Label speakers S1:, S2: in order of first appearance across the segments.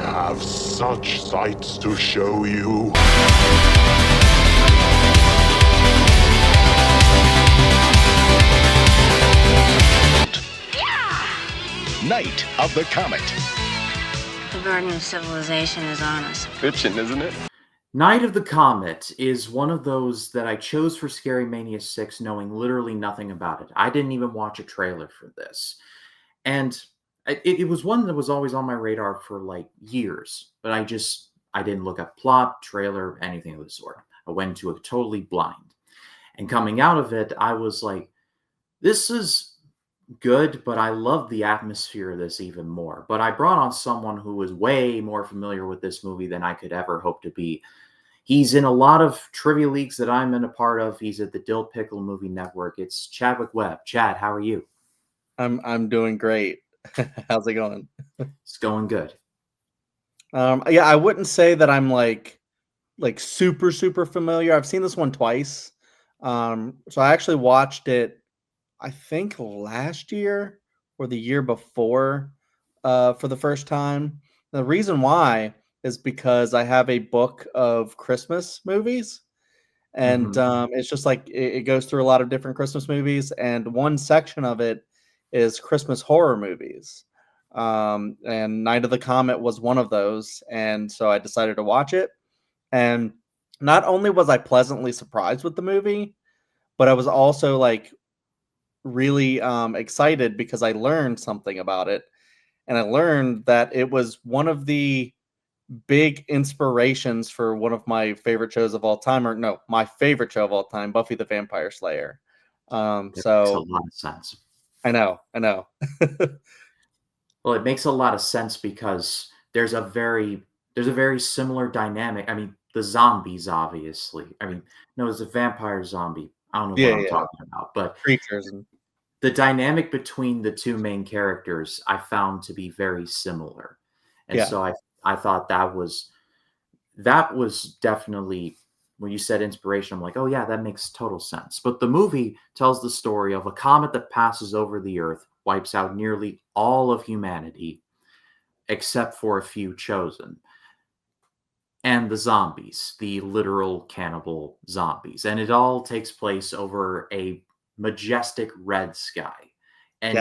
S1: have such sights to show you.
S2: Night of the Comet.
S3: The burden of civilization is on us.
S4: Fiction, isn't it?
S5: Night of the Comet is one of those that I chose for ScaryMania VI knowing literally nothing about it. I didn't even watch a trailer for this. And it was one that was always on my radar for like years, but I didn't look up plot, trailer, anything of the sort. I went into it totally blind. And coming out of it, I was like, this is good, but I love the atmosphere of this even more. But I brought on someone who was way more familiar with this movie than I could ever hope to be. He's in a lot of trivia leagues that I'm in a part of. He's at the Dill Pickle Movie Network. It's Chadwick Webb. Chad, how are you?
S6: I'm doing great. How's it going?
S5: It's going good.
S6: Yeah, I wouldn't say that I'm like super familiar. I've seen this one twice. So I actually watched it, I think last year or the year before, for the first time. The reason why is because I have a book of Christmas movies, and it's just like it goes through a lot of different Christmas movies, and one section of it is Christmas horror movies. And Night of the Comet was one of those, and so I decided to watch it. And not only was I pleasantly surprised with the movie, but I was also like really excited because I learned something about it. And I learned that it was one of the big inspirations for one of my favorite shows of all time, or no, my favorite show of all time, Buffy the Vampire Slayer.
S5: It makes a lot of sense.
S6: I know.
S5: Well, it makes a lot of sense because there's a very similar dynamic. I mean, the zombies, obviously. I mean, no, it's a vampire zombie. I don't know what I'm talking about, but
S6: creatures and
S5: the dynamic between the two main characters I found to be very similar. And so I thought that was definitely, when you said inspiration, I'm like, oh yeah, that makes total sense. But the movie tells the story of a comet that passes over the Earth, wipes out nearly all of humanity, except for a few chosen. And the zombies, the literal cannibal zombies. And it all takes place over a majestic red sky. And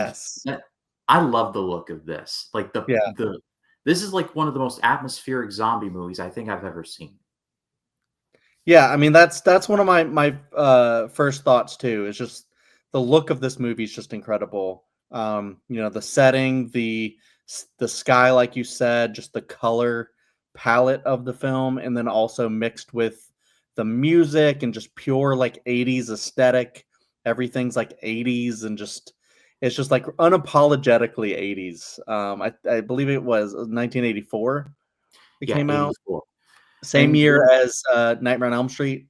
S5: I love the look of this. Like this is like one of the most atmospheric zombie movies I think I've ever seen.
S6: Yeah, I mean that's one of my first thoughts too. Is just the look of this movie is just incredible. The setting, the sky, like you said, just the color palette of the film, and then also mixed with the music and just pure like 80s aesthetic. Everything's like 80s and it's just like unapologetically 80s. I believe it was 1984 it came out. Same year as Nightmare on Elm Street.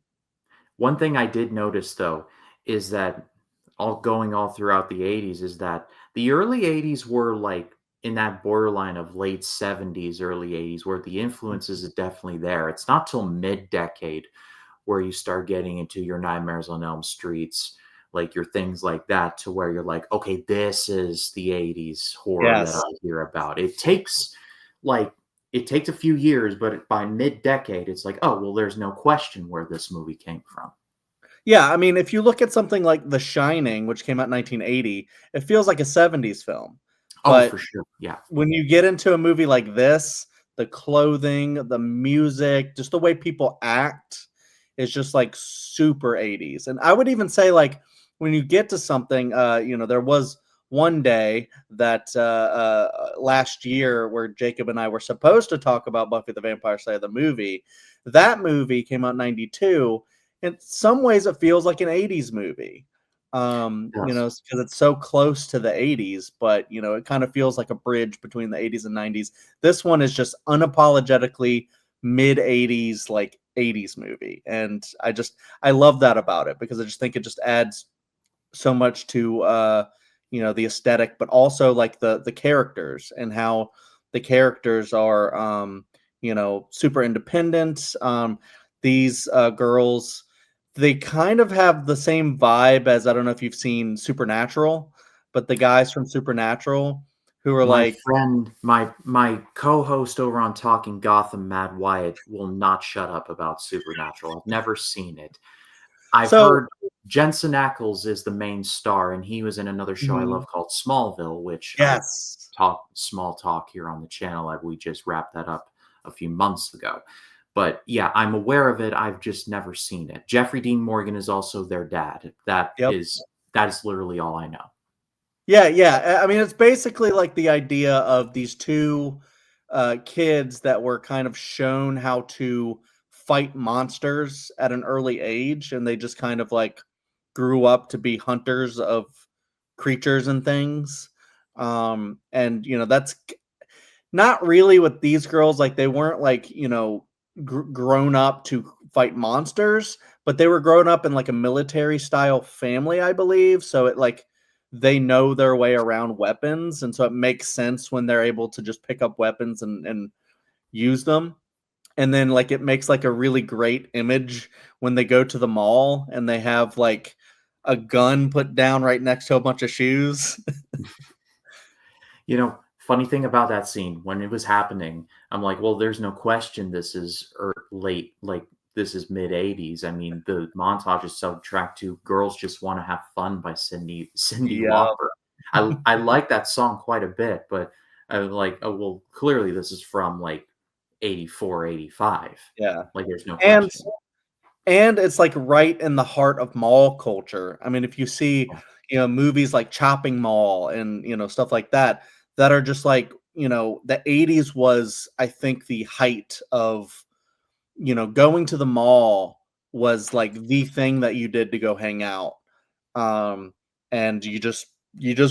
S5: One thing I did notice though is that all throughout the 80s is that the early 80s were like in that borderline of late 70s, early 80s, where the influences are definitely there. It's not till mid-decade where you start getting into your Nightmares on Elm Streets, like your things like that, to where you're like, okay, this is the 80s horror that I hear about. It takes a few years, but by mid-decade, it's like, oh, well, there's no question where this movie came from.
S6: Yeah, I mean, if you look at something like The Shining, which came out in 1980, it feels like a 70s film.
S5: But for sure, yeah.
S6: When you get into a movie like this, the clothing, the music, just the way people act is just like super 80s. And I would even say like when you get to something, there was one day that last year where Jacob and I were supposed to talk about Buffy the Vampire Slayer, the movie. That movie came out in 92. In some ways, it feels like an 80s movie. Because it's so close to the 80s, but it kind of feels like a bridge between the 80s and 90s. This one is just unapologetically mid 80s, like 80s movie. And I love that about it because I just think it just adds so much to, the aesthetic, but also like the characters and how the characters are, super independent. These girls, they kind of have the same vibe as, I don't know if you've seen Supernatural, but the guys from Supernatural, who are
S5: My
S6: like,
S5: friend, my co-host over on Talking Gotham, Mad Wyatt, will not shut up about Supernatural. I've never seen it. I've
S6: so
S5: heard Jensen Ackles is the main star, and he was in another show I
S6: mhm,
S5: love called Smallville, which I
S6: yes.
S5: talk small talk here on the channel. We just wrapped that up a few months ago. But yeah, I'm aware of it. I've just never seen it. Jeffrey Dean Morgan is also their dad.
S6: Yep.
S5: That is literally all I know.
S6: Yeah, yeah. I mean, it's basically like the idea of these two kids that were kind of shown how to fight monsters at an early age, and they just kind of like grew up to be hunters of creatures and things. And that's not really with these girls. Like they weren't like grown up to fight monsters, but they were grown up in like a military style family, I believe. So it like they know their way around weapons, and so it makes sense when they're able to just pick up weapons and use them. And then like it makes like a really great image when they go to the mall and they have like a gun put down right next to a bunch of shoes.
S5: Funny thing about that scene, when it was happening, I'm like, well, there's no question this is late, like this is mid 80s. I mean, the montage is soundtrack to Girls Just Want to Have Fun by Cindy
S6: Yeah.
S5: Lauper. I like that song quite a bit, but I was like, oh well, clearly this is from like 84, 85.
S6: Yeah.
S5: Like there's no
S6: And
S5: question.
S6: And it's like right in the heart of mall culture. I mean, if you see,
S5: Yeah.
S6: movies like Chopping Mall and, stuff like that, that are just like, the 80s was, I think, the height of, going to the mall was like the thing that you did to go hang out. Um, and you just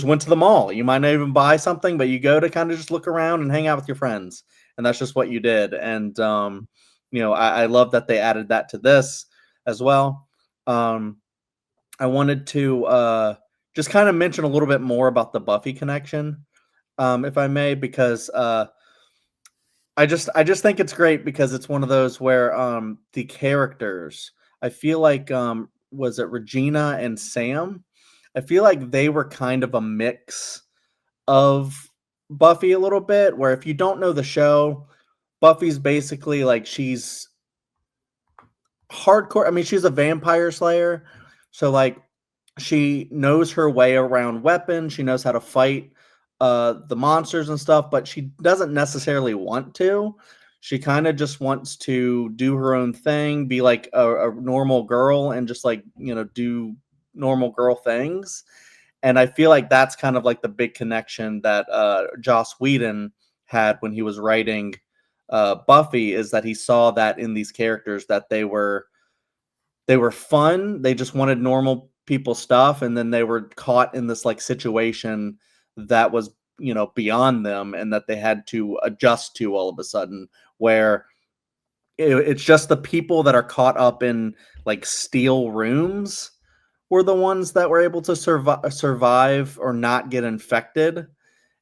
S6: went to the mall. You might not even buy something, but you go to kind of just look around and hang out with your friends. And that's just what you did. And I love that they added that to this as well. Um, I wanted to just kind of mention a little bit more about the Buffy connection, if I may, because I just think it's great because it's one of those where the characters, I feel like was it Regina and Sam? I feel like they were kind of a mix of Buffy a little bit, where if you don't know the show, Buffy's basically like she's hardcore. I mean, she's a vampire slayer. So like she knows her way around weapons, she knows how to fight the monsters and stuff, but she doesn't necessarily want to. She kind of just wants to do her own thing, be like a normal girl and just like, do normal girl things. And I feel like that's kind of like the big connection that Joss Whedon had when he was writing Buffy, is that he saw that in these characters that they were fun. They just wanted normal people stuff, and then they were caught in this like situation that was beyond them, and that they had to adjust to all of a sudden. Where it's just the people that are caught up in like steel rooms were the ones that were able to survive or not get infected,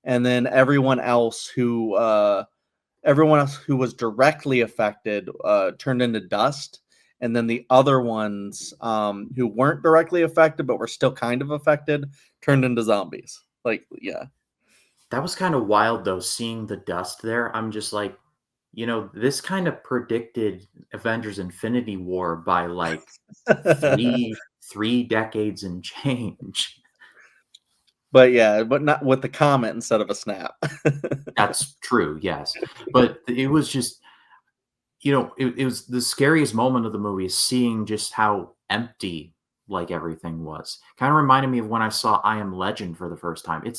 S6: and then everyone else who was directly affected turned into dust, and then the other ones who weren't directly affected but were still kind of affected turned into zombies. Like, yeah.
S5: That was kind of wild though, seeing the dust there. I'm just like, this kind of predicted Avengers Infinity War by like three decades and change.
S6: But yeah, but not with the comet instead of a snap.
S5: That's true, yes. But it was just, it was the scariest moment of the movie is seeing just how empty like everything was. Kind of reminded me of when I saw I Am Legend for the first time.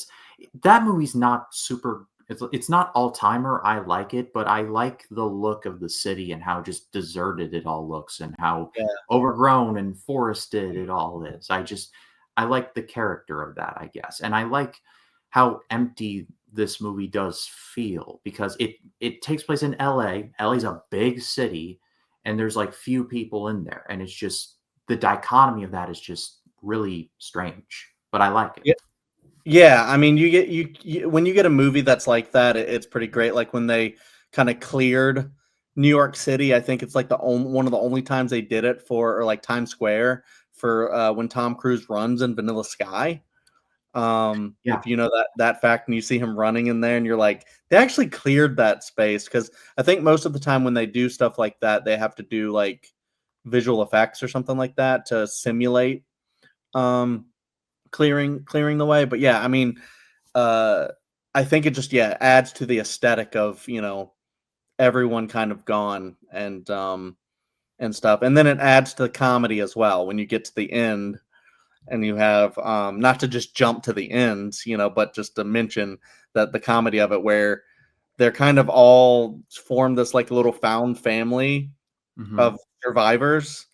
S5: That movie's not super. It's not all timer. I like it, but I like the look of the city and how just deserted it all looks and how
S6: Yeah.
S5: overgrown and forested it all is. I like the character of that, I guess, and I like how empty this movie does feel because it takes place in LA. LA's a big city and there's like few people in there, and it's just the dichotomy of that is just really strange, but I like it.
S6: Yeah. Yeah, I mean, you when you get a movie that's like that, it's pretty great. Like when they kind of cleared New York City, I think it's like one of the only times they did it for, or like Times Square for when Tom Cruise runs in Vanilla Sky.
S5: Yeah.
S6: If you know that fact, and you see him running in there, and you're like, they actually cleared that space, because I think most of the time when they do stuff like that, they have to do like visual effects or something like that to simulate um clearing the way. But yeah, I mean, uh I think it just, yeah, adds to the aesthetic of, everyone kind of gone, and stuff. And then it adds to the comedy as well when you get to the end, and you have, not to just jump to the ends, but just to mention that the comedy of it, where they're kind of all formed this like little found family
S5: Hmm.
S6: of survivors,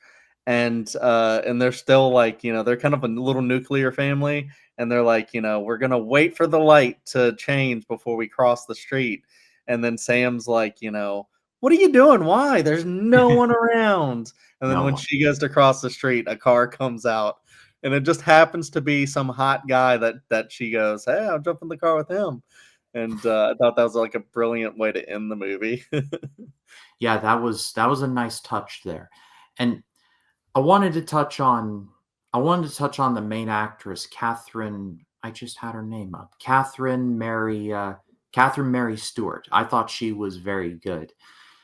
S6: and they're still like, they're kind of a little nuclear family, and they're like, we're gonna wait for the light to change before we cross the street. And then Sam's like, what are you doing? Why? There's no one around. And then
S5: No
S6: when
S5: one.
S6: she goes to cross the street, a car comes out, and it just happens to be some hot guy that she goes, hey, I'll jump in the car with him. And I thought that was like a brilliant way to end the movie.
S5: Yeah, that was a nice touch there. And I wanted to touch on the main actress, Catherine. I just had her name up. Catherine Mary Stewart. I thought she was very good.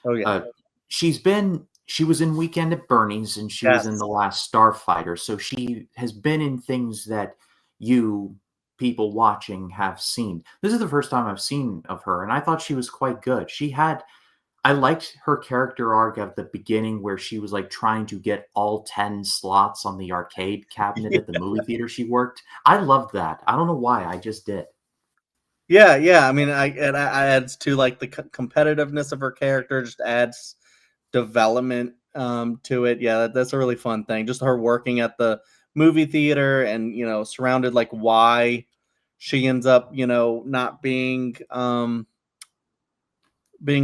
S6: Oh yeah.
S5: Uh, she was in Weekend at Bernie's, and she was in
S6: Yes.
S5: The Last Starfighter. So she has been in things that you people watching have seen. This is the first time I've seen of her, and I thought she was quite good. I liked her character arc at the beginning where she was like trying to get all 10 slots on the arcade cabinet at the movie theater she worked. I loved that. I don't know why, I just did.
S6: Yeah, yeah. I mean, it adds to like the competitiveness of her character. Just adds development to it. Yeah, that's a really fun thing. Just her working at the movie theater, and surrounded, like, why she ends up not being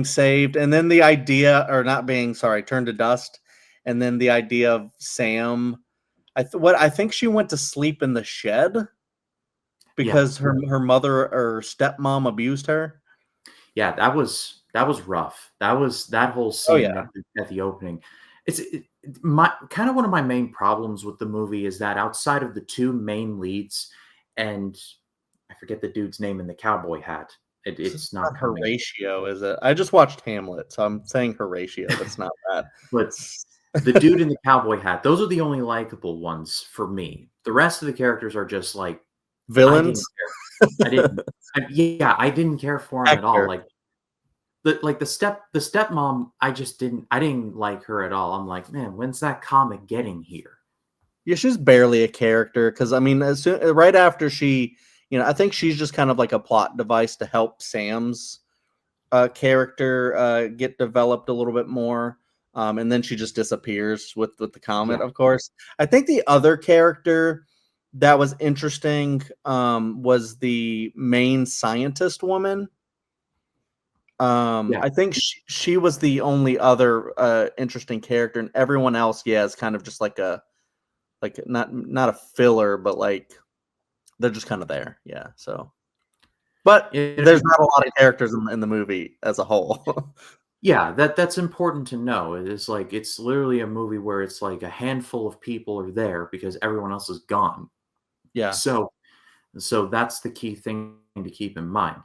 S6: saved, and then the idea, or not being, sorry, turned to dust, and then the idea of Sam. I think she went to sleep in the shed
S5: Yeah.
S6: because her mother or stepmom abused her.
S5: Yeah, that was rough. That whole
S6: Oh
S5: scene
S6: yeah.
S5: at the opening. My kind of one of my main problems with the movie is that outside of the two main leads, and I forget the dude's name in the cowboy hat.
S6: It's
S5: It's
S6: not
S5: not coming.
S6: Horatio, is it? I just watched Hamlet, so I'm saying Horatio, but it's not that.
S5: But the dude in the cowboy hat, those are the only likable ones for me. The rest of the characters are just like I
S6: Villains?
S5: didn't care. Yeah, I didn't care for him at all.
S6: Hector.
S5: Like the stepmom, I didn't like her at all. I'm like, man, when's that comic getting here?
S6: Yeah, she's barely a character, because I mean, right after she, I think she's just kind of like a plot device to help Sam's character get developed a little bit more. And then she just disappears with the comet,
S5: Yeah,
S6: of course. I think the other character that was interesting was the main scientist woman.
S5: yeah,
S6: I think she was the only other interesting character, and everyone else, yeah, is kind of just like not a filler, but like they're just kind of there, yeah. So, but there's not a lot of characters in the movie as a whole.
S5: yeah. That's important to know. It is like it's literally a movie where it's like a handful of people are there because everyone else is gone.
S6: Yeah.
S5: So that's the key thing to keep in mind.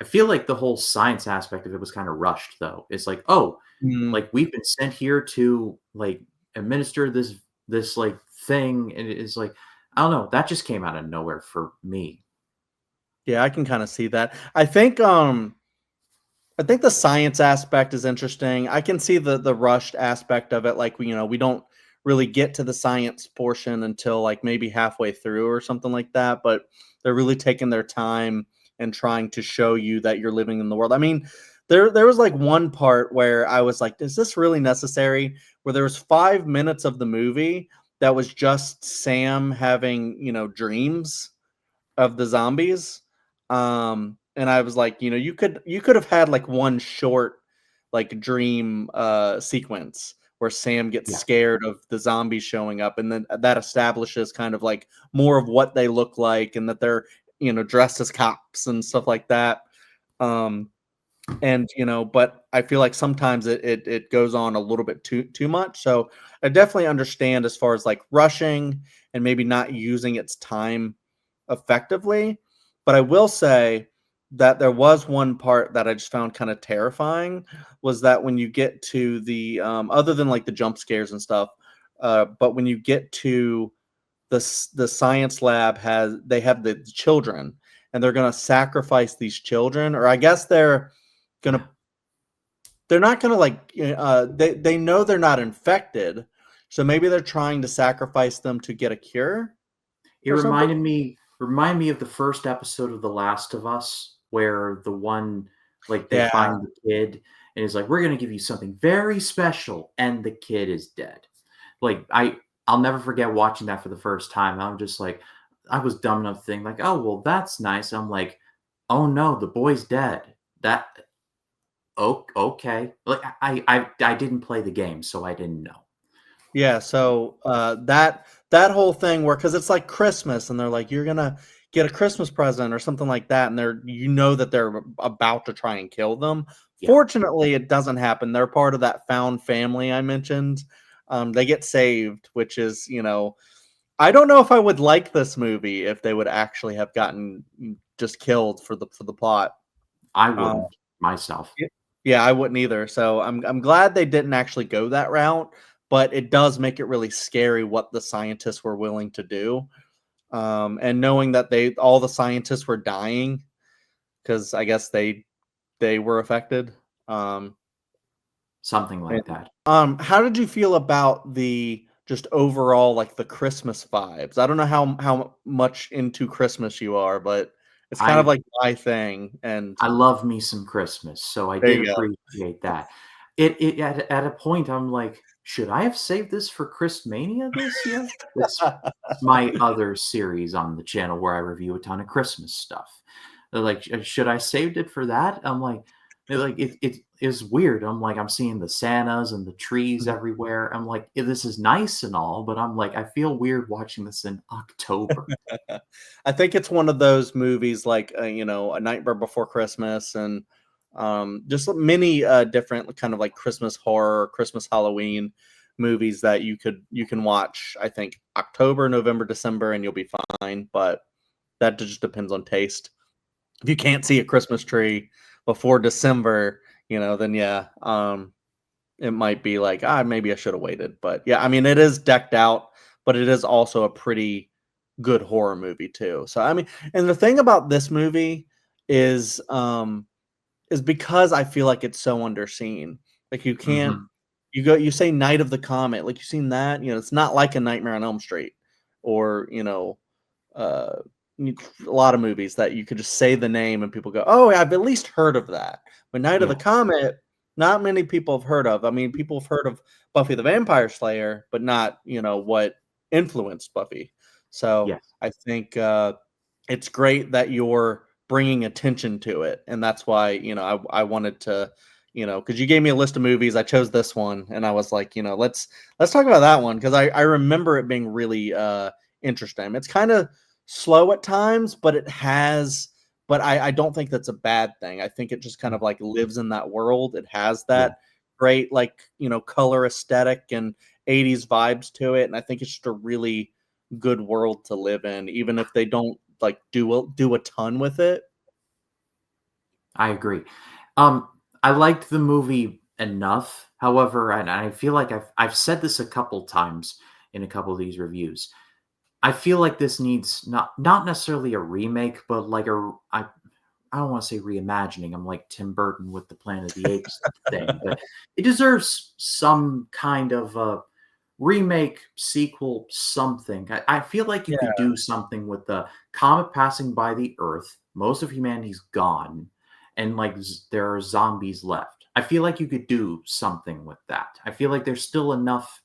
S5: I feel like the whole science aspect of it was kind of rushed, though. It's like, oh,
S6: Mm,
S5: like we've been sent here to like administer this like thing, and it's like I don't know. That just came out of nowhere for me.
S6: yeah, I can kind of see that. I think the science aspect is interesting. I can see the rushed aspect of it. Like, we don't really get to the science portion until like maybe halfway through or something like that. But they're really taking their time and trying to show you that you're living in the world. I mean, there was like one part where I was like, is this really necessary? Where there was 5 minutes of the movie that was just Sam having, dreams of the zombies. And I was like, you could have had like one short like dream sequence where Sam gets
S5: Yeah,
S6: scared of the zombies showing up, and then that establishes kind of like more of what they look like, and that they're, dressed as cops and stuff like that. Um and but I feel like sometimes it goes on a little bit too much. So I definitely understand as far as like rushing and maybe not using its time effectively. But I will say that there was one part that I just found kind of terrifying, was that when you get to the other than like the jump scares and stuff, but when you get to the science lab, they have the children, and they're going to sacrifice these children, or I guess going to they're not going to like they know they're not infected, so maybe they're trying to sacrifice them to get a cure
S5: It
S6: or something.
S5: reminded me of the first episode of The Last of Us, where the one, like, they
S6: Yeah.
S5: find the kid and is like, "We're gonna give you something very special," and the kid is dead. Like, I'll never forget watching that for the first time. I'm just like, I was dumb enough to think like, "Oh, well, that's nice." I'm like, "Oh no, the boy's dead." That okay. Like, I didn't play the game, so I didn't know.
S6: Yeah, so that whole thing where, because it's like Christmas and they're like, you're gonna get a Christmas present or something like that, and that they're about to try and kill them.
S5: Yeah.
S6: Fortunately, it doesn't happen. They're part of that found family I mentioned. They get saved, which is, I don't know if I would like this movie if they would actually have gotten just killed for the plot.
S5: I
S6: Uh,
S5: wouldn't myself.
S6: yeah, I wouldn't either. So I'm glad they didn't actually go that route, but it does make it really scary what the scientists were willing to do. And knowing that all the scientists were dying because I guess they were affected.
S5: Something
S6: And,
S5: like that.
S6: how did you feel about the just overall, like, the Christmas vibes? I don't know how much into Christmas you are, but it's kind of
S5: I
S6: like my thing. And
S5: I love me some Christmas, so I
S6: there
S5: did
S6: you go.
S5: appreciate that. It at a point, I'm like, "Should I have saved this for Christmania this year?" It's my other series on the channel where I review a ton of Christmas stuff. They're like, Should I saved it for that?" I'm like, they're like, it is weird." I'm like, I'm seeing the Santas and the trees everywhere. I'm like, This is nice and all," but I'm like, I feel weird watching this in October.
S6: I think it's one of those movies like, A Nightmare Before Christmas, and just many different kind of like Christmas horror, Christmas Halloween movies that you can watch. I think October, November, December, and you'll be fine. But that just depends on taste. If you can't see a Christmas tree before December, then yeah, it might be like, maybe I should have waited. But yeah, I mean, it is decked out, but it is also a pretty good horror movie too. So I mean, and the thing about this movie is because I feel like it's so underseen. Like, you can't
S5: Mhm.
S6: you say Night of the Comet, like, you've seen that, it's not like a Nightmare on Elm Street, or uh a lot of movies that you could just say the name and people go, "Oh, I've at least heard of that." But Night of the
S5: Yeah.
S6: Comet, not many people have heard of. I mean, people have heard of Buffy the Vampire Slayer, but not, what influenced Buffy. So
S5: Yes.
S6: I think it's great that you're bringing attention to it, and that's why, I wanted to, because you gave me a list of movies, I chose this one, and I was like, let's talk about that one, because I remember it being really interesting. It's kind of slow at times, but I don't think that's a bad thing. I think it just kind of like lives in that world. It has
S5: Yeah.
S6: that great, like, color aesthetic and 80s vibes to it, and I think it's just a really good world to live in, even if they don't like do a ton with it.
S5: I agree. Um, I liked the movie enough. However, and I feel like I've said this a couple times in a couple of these reviews. I feel like this needs not necessarily a remake, but like I don't want to say reimagining. I'm like Tim Burton with the Planet of the Apes thing, but it deserves some kind of a remake, sequel, something. I feel like you could
S6: Yeah,
S5: do something with the comet passing by the Earth. Most of humanity's gone, and like there are zombies left. I feel like you could do something with that. I feel like there's still enough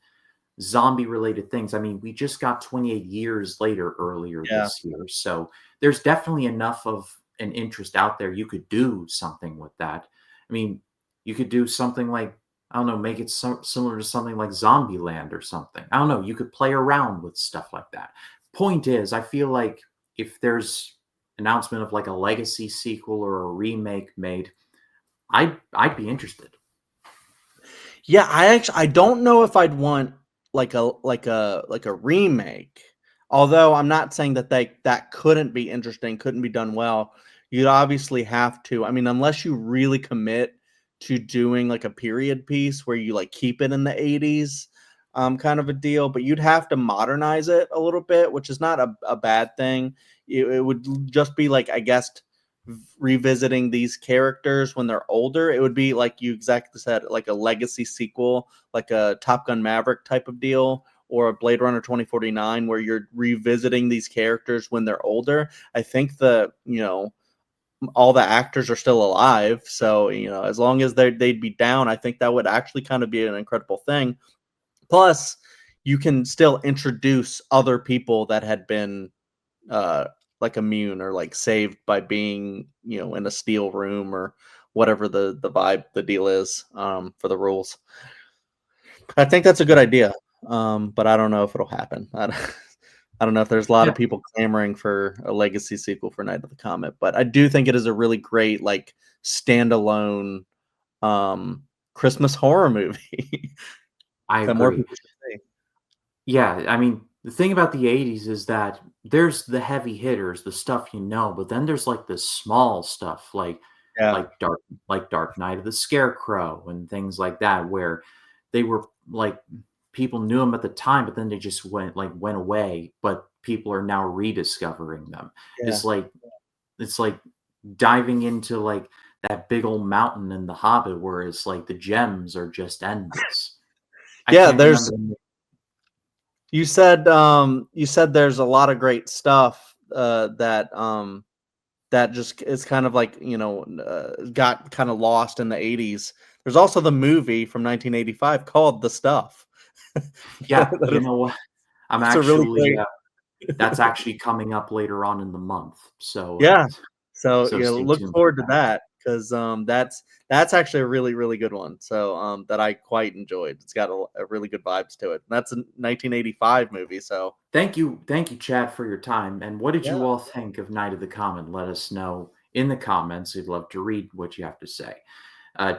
S5: zombie related things. I mean, we just got 28 years later earlier
S6: yeah,
S5: this year. So there's definitely enough of an interest out there. You could do something with that. I mean, you could do something like, I don't know, make it similar to something like Zombieland or something. I don't know. You could play around with stuff like that. Point is, I feel like if there's announcement of like a legacy sequel or a remake made, I'd be interested.
S6: yeah. I don't know if I'd want like a remake. Although I'm not saying that that couldn't be interesting, couldn't be done well. You'd obviously have to. I mean, unless you really commit to doing like a period piece where you like keep it in the 80s, kind of a deal, but you'd have to modernize it a little bit, which is not a bad thing. It would just be like, I guess, revisiting these characters when they're older. It would be like you exactly said, like a legacy sequel, like a Top Gun Maverick type of deal, or a Blade Runner 2049, where you're revisiting these characters when they're older. I think all the actors are still alive, so as long as they'd be down, I think that would actually kind of be an incredible thing. Plus, you can still introduce other people that had been uh like immune or like saved by being in a steel room or whatever the deal is for the rules. I think that's a good idea, but I don't know if it'll happen. I don't know if there's a lot
S5: Yeah,
S6: of people clamoring for a legacy sequel for Night of the Comet, but I do think it is a really great like standalone um Christmas horror movie
S5: I
S6: that more
S5: agree.
S6: people should see.
S5: Yeah, I mean, the thing about the 80s is that there's the heavy hitters, the stuff but then there's like the small stuff
S6: Yeah.
S5: like Dark Dark Knight of the Scarecrow and things like that where they were like people knew them at the time, but then they just went away, but people are now rediscovering them.
S6: Yeah.
S5: It's like it's like diving into like that big old mountain in The Hobbit where it's like the gems are just endless. I
S6: Yeah,
S5: can't
S6: there's
S5: remember the
S6: you said there's a lot of great stuff that just is kind of like, got kind of lost in the 80s. There's also the movie from 1985 called The Stuff.
S5: Yeah,
S6: That
S5: you
S6: is,
S5: know what? I'm
S6: it's a really
S5: actually,
S6: great.
S5: that's actually coming up later on in the month, so,
S6: Yeah. So,
S5: stay
S6: look
S5: tuned for
S6: forward to
S5: that.
S6: that because that's actually a really, really good one. So, that I quite enjoyed. It's got a really good vibes to it. That's a 1985 movie. So,
S5: Thank you, Chad, for your time, and what did
S6: yeah.
S5: you all think of Night of the Comet? Let us know in the comments. We'd love to read what you have to say.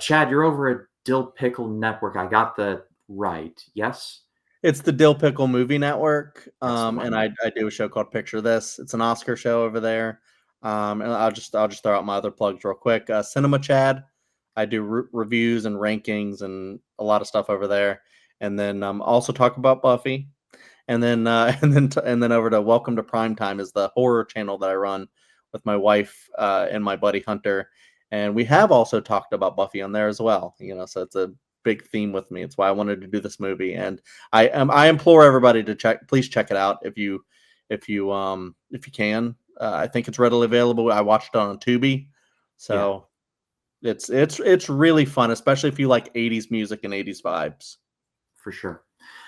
S5: Chad, you're over at Dill Pickle Network. I got that right, yes?
S6: It's the Dill Pickle Movie Network,
S5: That's the
S6: and
S5: one.
S6: I do a show called Picture This. It's an Oscar show over there, and I'll just throw out my other plugs real quick. Cinema Chad, I do reviews and rankings and a lot of stuff over there, and then also talk about Buffy, and then and then over to Welcome to Primetime is the horror channel that I run with my wife and my buddy Hunter, and we have also talked about Buffy on there as well. So it's a big theme with me. It's why I wanted to do this movie, and I implore everybody to please check it out if you can. I think it's readily available. I watched it on Tubi,
S5: Yeah,
S6: so it's really fun, especially if you like 80s music and 80s vibes.
S5: for sure.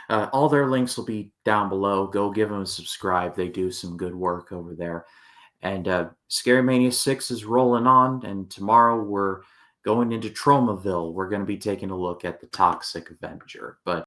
S5: All their links will be down below. Go give them a subscribe. They do some good work over there. And Scary Mania 6 is rolling on, and tomorrow we're going into Tromaville. We're going to be taking a look at the Toxic Avenger. But